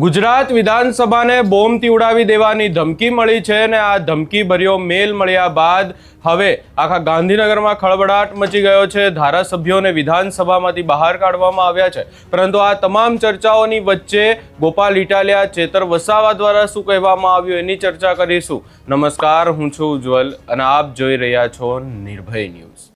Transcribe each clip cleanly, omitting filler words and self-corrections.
ગુજરાત વિધાનસભાને બોમ્બથી ઉડાવી દેવાની ધમકી મળી છે અને આ ધમકી ભર્યો મેલ મળ્યા બાદ હવે આખા ગાંધીનગરમાં ખળબળાટ મચી ગયો છે। ધારાસભ્યોને વિધાનસભામાંથી બહાર કાઢવામાં આવ્યા છે, પરંતુ આ તમામ ચર્ચાઓની વચ્ચે ગોપાલ ઇટાલિયા, ચેતર વસાવા દ્વારા શું કહેવામાં આવ્યું એની ચર્ચા કરીશું। નમસ્કાર, હું છું ઉજ્જવલ અને આપ જોઈ રહ્યા છો નિર્ભય ન્યૂઝ।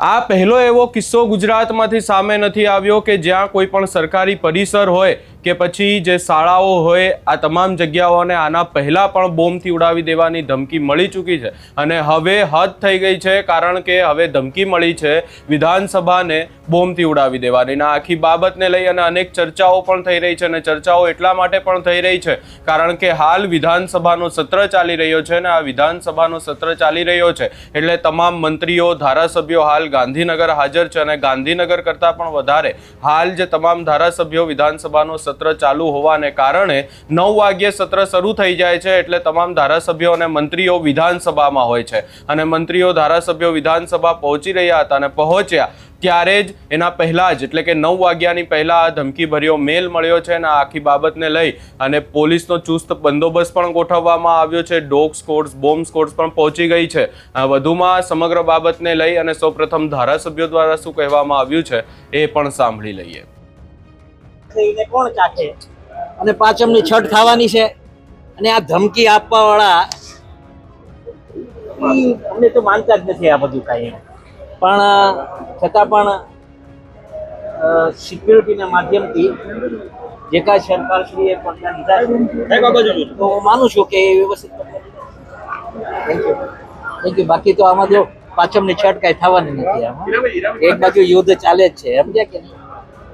આ પહેલો એવો કિસ્સો ગુજરાતમાંથી સામે નથી આવ્યો કે જ્યાં કોઈ પણ સરકારી પરિસર હોય કે પછી જે શાળાઓ હોય, આ તમામ જગ્યાઓને આના પહેલાં પણ બોમ્બથી ઉડાવી દેવાની ધમકી મળી ચૂકી છે અને હવે હદ થઈ ગઈ છે, કારણ કે હવે ધમકી મળી છે વિધાનસભાને બોમ્બથી ઉડાવી દેવાની। અને આખી બાબતને લઈ અને અનેક ચર્ચાઓ પણ થઈ રહી છે અને ચર્ચાઓ એટલા માટે પણ થઈ રહી છે કારણ કે હાલ વિધાનસભાનો સત્ર ચાલી રહ્યો છે અને આ વિધાનસભાનો સત્ર ચાલી રહ્યો છે એટલે તમામ મંત્રીઓ, ધારાસભ્યો હાલ ગાંધીનગર હાજર છે અને ગાંધીનગર કરતાં પણ વધારે હાલ જે તમામ ધારાસભ્યો વિધાનસભાનો સત્ર ચાલુ હોવાને કારણે 9 વાગ્યે સત્ર શરૂ થઈ જાય છે એટલે તમામ ધારાસભ્યો અને મંત્રીઓ વિધાનસભામાં હોય છે અને મંત્રીઓ, ધારાસભ્યો વિધાનસભા પહોંચી રહ્યા હતા અને પહોંચ્યા ત્યારે જ એના પહેલાં જ એટલે કે 9 વાગ્યાની પહેલાં આ ધમકીભર્યો મેલ મળ્યો છે અને આખી બાબતને લઈ અને પોલીસનો ચુસ્ત બંદોબસ્ત પણ ગોઠવવામાં આવ્યો છે। ડોગ સ્કોડ્સ, બોમ્બ સ્કોડ્સ પણ પહોંચી ગઈ છે। વધુમાં સમગ્ર બાબતને લઈ અને સૌપ્રથમ ધારાસભ્યો દ્વારા શું કહેવામાં આવ્યું છે એ પણ સાંભળી લઈએ। કોણ ચાખે અને પાંચમની છઠ થવાની છે અને આ ધમકી આપવા વાળા અમને તો માનતા જ નથી આ બધું કાંઈ, પણ છતાં પણ સિક્યુરિટીના માધ્યમથી જે કાંઈ સરકારશ્રીએ પગલાં લીધા છે તો હું માનું છું કે એ વ્યવસ્થિત થેન્ક યુ। બાકી તો આમાં જો પાંચમની છઠ કાંઈ થવાની નથી, આમાં એક બાજુ યુદ્ધ ચાલે જ છે, સમજ્યા કે નહીં?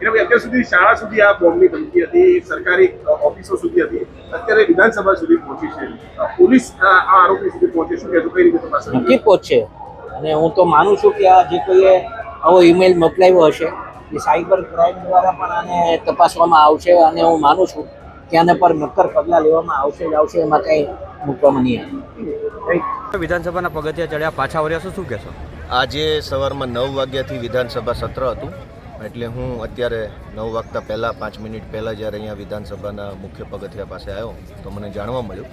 અત્યાર સુધી શાળા સુધી આ બોમ્બની ધમકી હતી, સરકારી ઓફિસો સુધી હતી, અત્યારે વિધાનસભા સુધી પહોંચી છે। પોલીસ આ આરોપી સુધી પહોંચે, શું કહેતું, કઈ રીતે તપાસ નક્કી પહોંચશે? અને હું તો માનું છું કે આ જે કોઈએ આવો ઈમેલ મોકલાવ્યો હશે એ સાયબર ક્રાઇમ દ્વારા પણ આને તપાસવામાં આવશે અને હું માનું છું કે આના પર નક્કર પગલાં લેવામાં આવશે, એમાં કંઈ મૂકવામાં નહીં આવે। વિધાનસભાના પગથિયા ચડ્યા, પાછા વર્યા શું કહેશો? આજે સવારમાં 9 વાગ્યાથી વિધાનસભા સત્ર હતું એટલે હું અત્યારે 9 વાગતા પહેલાં 5 મિનિટ પહેલાં જ્યારે અહીંયા વિધાનસભાના મુખ્ય પગથિયા પાસે આવ્યો તો મને જાણવા મળ્યું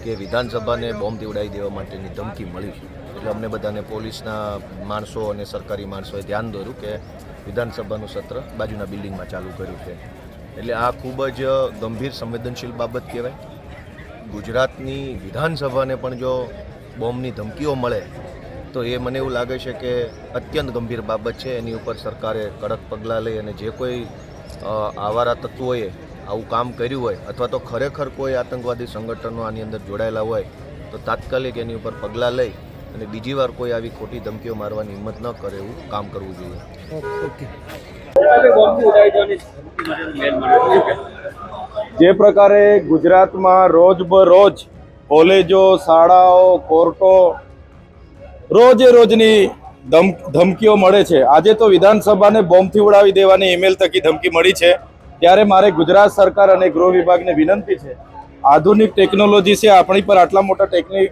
કે વિધાનસભાને બોમ્બથી ઉડાવી દેવા માટેની ધમકી મળી છે। એટલે અમને બધાને પોલીસના માણસો અને સરકારી માણસોએ ધ્યાન દોર્યું કે વિધાનસભાનું સત્ર બાજુના બિલ્ડિંગમાં ચાલુ કર્યું છે। એટલે આ ખૂબ જ ગંભીર સંવેદનશીલ બાબત કહેવાય। ગુજરાતની વિધાનસભાને પણ જો બોમ્બની ધમકીઓ મળે તો એ મને એવું લાગે છે કે અત્યંત ગંભીર બાબત છે। એની ઉપર સરકારે કડક પગલાં લઈ અને જે કોઈ આવારા તત્વોએ આવું કામ કર્યું હોય અથવા તો ખરેખર કોઈ આતંકવાદી સંગઠનો આની અંદર જોડાયેલા હોય તો તાત્કાલિક એની ઉપર પગલાં લઈ અને બીજી વાર કોઈ આવી ખોટી ધમકીઓ મારવાની હિંમત ન કરે એવું કામ કરવું જોઈએ। જે પ્રકારે ગુજરાતમાં રોજબરોજ કોલેજો, શાળાઓ, કોર્ટો રોજની ધમકીઓ મળે છે, આજે તો વિધાનસભાને બોમ્બથી ઉડાવી દેવાની ઈમેલ થકી ધમકી મળી છે, ત્યારે મારે ગુજરાત સરકાર અને ગૃહ વિભાગને વિનંતી છે, આધુનિક ટેકનોલોજી છે આપણી પર, આટલા મોટા ટેકનિક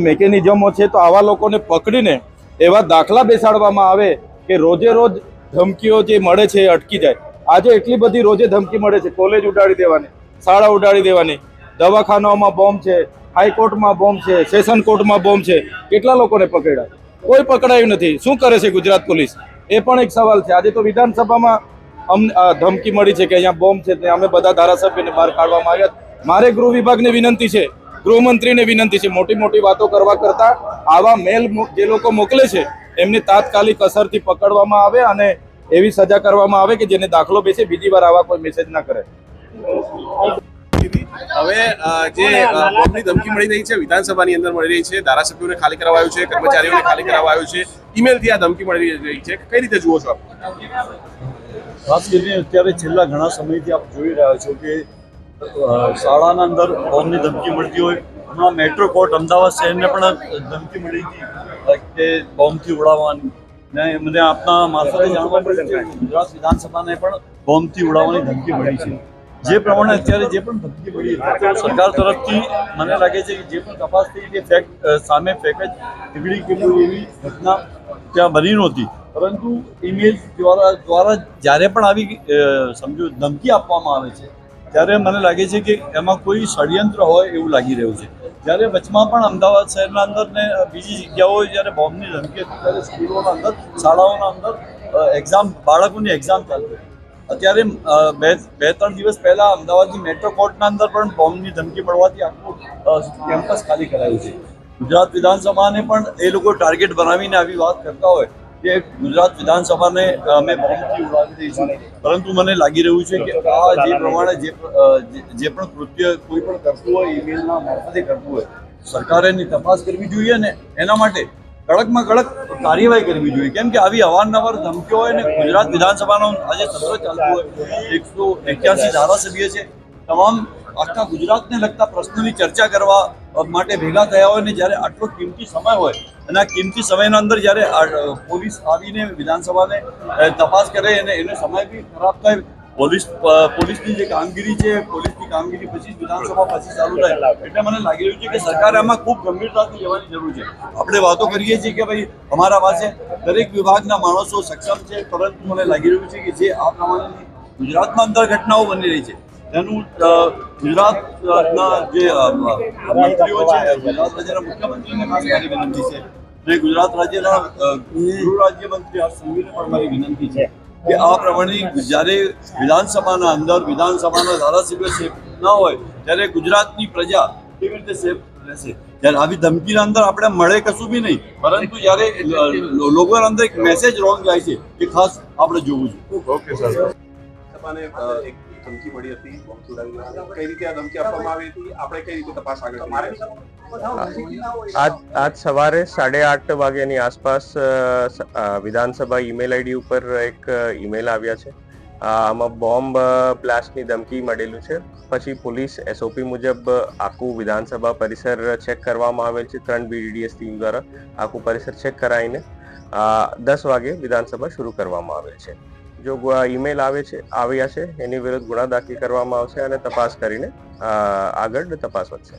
મિકેનિઝમો છે, તો આવા લોકોને પકડીને એવા દાખલા બેસાડવામાં આવે કે રોજે રોજ ધમકીઓ જે મળે છે એ અટકી જાય। આજે એટલી બધી રોજે ધમકી મળે છે, કોલેજ ઉડાડી દેવાની, શાળા ઉડાડી દેવાની, દવાખાનાઓમાં બોમ્બ છે, હાઈકોર્ટમાં બોમ્બ છે, સેશન કોર્ટમાં બોમ્બ છે, કેટલા લોકોને પકડ્યા? કોઈ પકડાયું નથી। શું કરે છે ગુજરાત પોલીસ? એ પણ એક સવાલ છે। આજે તો વિધાનસભામાં અમને ધમકી મળી છે કે અહીંયા બોમ્બ છે, અમે બધા ધારાસભ્યોને બહાર કાઢવામાં આવ્યા। મારે ગૃહ વિભાગને વિનંતી છે, ગૃહમંત્રીને વિનંતી છે, મોટી વાતો કરવા કરતાં આવા મેલ જે લોકો મોકલે છે એમને તાત્કાલિક અસરથી પકડવામાં આવે અને એવી સજા કરવામાં આવે કે જેને દાખલો બેસે, બીજી વાર આવા કોઈ મેસેજ ના કરે। હવે જે બોમ્બની ધમકી મળી રહી છે વિધાનસભાની અંદર મળી રહી છે, ધારાસભ્યોને ખાલી કરાવાયું છે, કર્મચારીઓને ખાલી કરાવાયું છે, ઈમેલથી આ ધમકી મળી રહી છે, કઈ રીતે જુઓ છો આપ? ખાસ કરીને અત્યારે છેલ્લા ઘણા સમયથી આપ જોઈ રહ્યા છો કે શાળાના અંદર બોમ્બની ધમકી મળતી હોય। હમણાં મેટ્રો કોર્ટ અમદાવાદ શહેરને પણ ધમકી મળી હતી કે બોમ્બથી ઉડાવવાની, ને મને આપના મારફતે જાણવા મળ્યું કે ગુજરાત વિધાનસભાને પણ બોમ્બથી ઉડાવવાની ધમકી મળી છે। જે પ્રમાણે અત્યારે જે પણ ધમકી મળી સરકાર તરફથી મને લાગે છે કે જે પણ તપાસ થઈ કે સામે ફેક જ ટીકડી કે કોઈ એવી ઘટના ત્યાં બની નહોતી, પરંતુ ઈમેલ દ્વારા જ્યારે પણ આવી સમજો ધમકી આપવામાં આવે છે ત્યારે મને લાગે છે કે એમાં કોઈ ષડયંત્ર હોય એવું લાગી રહ્યું છે. જ્યારે વચમાં પણ અમદાવાદ શહેરના અંદર ને બીજી જગ્યાઓએ જ્યારે બોમ્બની ધમકી હતી ત્યારે સ્કૂલોના અંદર, શાળાઓના અંદર બાળકોની એક્ઝામ ચાલતી હતી. અત્યારે બે ત્રણ દિવસ પહેલા અમદાવાદની મેટ્રો કોર્ટના અંદર પણ બોમ્બની ધમકી મળવાથી આખું કેમ્પસ ખાલી કરાયું છે. ગુજરાત વિધાનસભાને પણ એ લોકો ટાર્ગેટ બનાવીને આવી વાત કરતા હોય કે ગુજરાત વિધાનસભાને અમે બોમ્બથી ઉડાવી દઈશું, પરંતુ મને લાગી રહ્યું છે કે આ જે પ્રમાણે જે પણ કૃત્ય કોઈ પણ કરતું હોય, ઈમેલના મારફતે કરતું હોય, સરકારે એની તપાસ કરવી જોઈએ ને એના માટે કડકમાં કડક કાર્યવાહી કરવી જોઈએ. કેમ કે આવી અવારનવાર ધમકીઓ હોય ને ગુજરાત વિધાનસભાનો આજે સત્ર ચાલતું હોય, 181 ધારાસભ્ય છે, તમામ આખા ગુજરાતને લગતા પ્રશ્નોની ચર્ચા કરવા માટે ભેગા થયા હોય ને જ્યારે આટલો કિંમતી સમય હોય અને આ કિંમતી સમયના અંદર જ્યારે પોલીસ આવીને વિધાનસભાને તપાસ કરે અને એનો સમય બી ખરાબ થાય, પોલીસની જે કામગીરી છે, પોલીસની કામગીરી પછી વિધાનસભા પછી ચાલુ થાય, એટલે મને લાગી રહ્યું છે કે સરકારે આમાં ખૂબ ગંભીરતાથી લેવાની જરૂર છે. આપણે વાતો કરીએ છીએ કે ભાઈ અમારા પાસે દરેક વિભાગના માણસો સક્ષમ છે, પરંતુ મને લાગી રહ્યું છે કે જે આ પ્રમાણેની ગુજરાતમાં અંદર ઘટનાઓ બની રહી છે તેનું ગુજરાતના જે મંત્રીઓ છે, ગુજરાત રાજ્યના મુખ્યમંત્રીને ખાસ મારી વિનંતી છે અને ગુજરાત રાજ્યના ગૃહ રાજ્યમંત્રી હર્ષ સંઘવીને પણ મારી વિનંતી છે કે આ પ્રમાણે જ્યારે વિધાનસભાના અંદર વિધાનસભાના ધારાસભ્ય સેફ ના હોય ત્યારે ગુજરાતની પ્રજા કેવી રીતે સેફ રહેશે? જ્યારે આવી ધમકીના અંદર આપણે મળે કશું બી નહીં, પરંતુ જ્યારે લોકોના અંદર એક મેસેજ રોંગ જાય છે એ ખાસ આપણે જોવું જોઈએ. Okay sir. સભાને એક ધમકી મળી હતી બોમ્બ છોડાવી, કઈ રીતે આ ધમકી આપવામાં આવી હતી, આપણે કઈ રીતે તપાસ આગળ આજ સવારે 8:30 વાગ્યાની આસપાસ વિધાનસભા ઈમેલ આઈડી ઉપર એક ઈમેલ આવ્યા છે. આમાં બોમ્બ બ્લાસ્ટની ધમકી મળેલું છે. પછી પોલીસ એસઓપી મુજબ આખું વિધાનસભા પરિસર ચેક કરવામાં આવેલ છે. 3 BDDS ટીમ દ્વારા આખું પરિસર ચેક કરાવીને 10 વાગે વિધાનસભા શરૂ કરવામાં આવેલ છે. જો ઈમેલ આવ્યા છે એની વિરુદ્ધ ગુના દાખલ કરવામાં આવશે અને તપાસ કરીને આગળ તપાસ વધશે.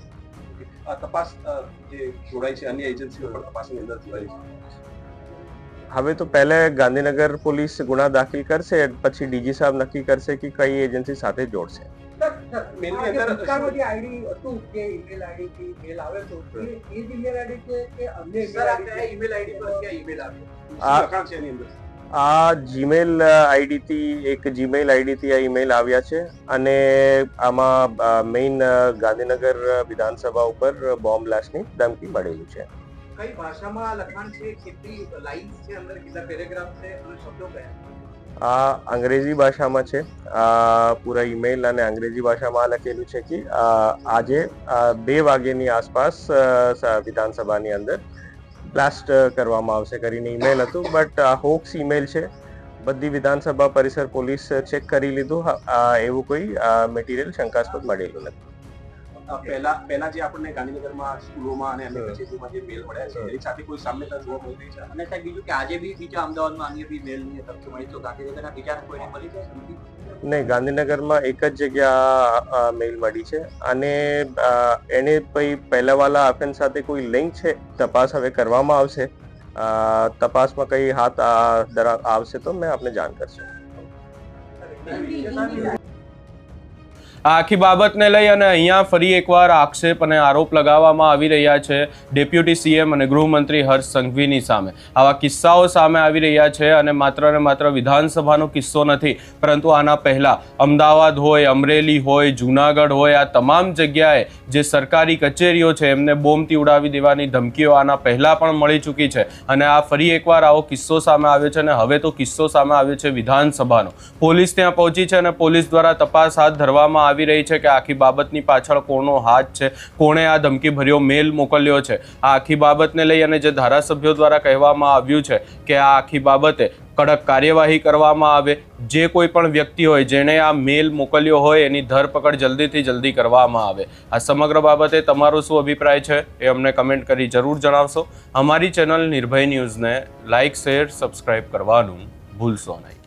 તપાસ જે જોડાઈ છે અન્ય એજન્સીઓ પણ તપાસની અંદર જોડાઈ છે. હવે તો પહેલે ગાંધીનગર પોલીસ ગુના દાખલ કરશે, પછી ડીજી સાહેબ નક્કી કરશે કે કઈ એજન્સી સાથે જોડશે. આ જીમેલ આઈડીથી આ ઈમેલ આવ્યા છે અને આમાં મેઇન ગાંધીનગર વિધાનસભા ઉપર બોમ્બ બ્લાસ્ટની ધમકી મળેલું છે. કઈ ભાષામાં લખાણ છે, કેટલી લાઇન્સ છે, અંદર કેટલા પેરેગ્રાફ છે અને શબ્દો કયા? આ અંગ્રેજી ભાષામાં છે. પૂરા ઈમેલ અને અંગ્રેજી ભાષામાં લખેલું છે કે આજે 2 વાગ્યાની આસપાસ વિધાનસભાની અંદર બ્લાસ્ટ કરવામાં આવશે કરીને ઈમેલ હતું, બટ હોક્સ ઈમેલ છે. બધી વિધાનસભા પરિસર પોલીસ ચેક કરી લીધું, એવું કોઈ મટીરિયલ શંકાસ્પદ મળેલું નથી. પહેલા જે આપણને ગાંધીનગરમાં સ્કૂલોમાં અને અન્ય કચેરીઓમાં જે મેલ મળ્યા છે એની સાથે કોઈ સામ્યતા જોવા મળી રહી છે? અને સાહેબ બીજું કે આજે બી બીજા અમદાવાદમાં અન્ય બી મેલની ધમકી મળી, તો ગાંધીનગરના બીજા કોઈને મળી છે? નહીં, ગાંધીનગરમાં એક જ જગ્યા મેલ મળી છે અને એને પહેલાવાળા ઓફેન્સ સાથે કોઈ લિંક છે, તપાસ હવે કરવામાં આવશે. તપાસમાં કઈ હાથ આવશે તો મેં આપને જાણ કરશું. આ આખી બાબતને લઈ અને અહીંયા ફરી એકવાર આક્ષેપ અને આરોપ લગાવવામાં આવી રહ્યા છે ડેપ્યુટી સીએમ અને ગૃહમંત્રી હર્ષ સંઘવીની સામે. આવા કિસ્સાઓ સામે આવી રહ્યા છે અને માત્ર વિધાનસભાનો કિસ્સો નથી, પરંતુ આના પહેલા અમદાવાદ હોય, અમરેલી હોય, જૂનાગઢ હોય, આ તમામ જગ્યાએ જે સરકારી કચેરીઓ છે એમને બોમ્બથી ઉડાવી દેવાની ધમકીઓ આના પહેલા પણ મળી ચૂકી છે અને આ ફરી એકવાર આવો કિસ્સો સામે આવ્યો છે અને હવે તો કિસ્સો સામે આવ્યો છે વિધાનસભાનો. પોલીસ ત્યાં પહોંચી છે અને પોલીસ દ્વારા તપાસ હાથ ધરવામાં આવી રહી છે કે આખી બાબતની પાછળ કોનો હાથ છે, કોણે આ ધમકીભર્યો મેલ મોકલ્યો છે. આ આખી બાબતને લઈ અને જે ધારાસભ્યો દ્વારા કહેવામાં આવ્યું છે કે આ આખી બાબતે કડક કાર્યવાહી કરવામાં આવે, જે કોઈ પણ વ્યક્તિ હોય જેણે આ મેલ મોકલ્યો હોય એની ધરપકડ જલ્દીથી જલ્દી કરવામાં આવે. આ સમગ્ર બાબતે તમારો શું અભિપ્રાય છે એ અમને કમેન્ટ કરી જરૂર જણાવશો. અમારી ચેનલ નિર્ભય ન્યૂઝને લાઇક, શેર, સબસ્ક્રાઇબ કરવાનું ભૂલશો નહીં.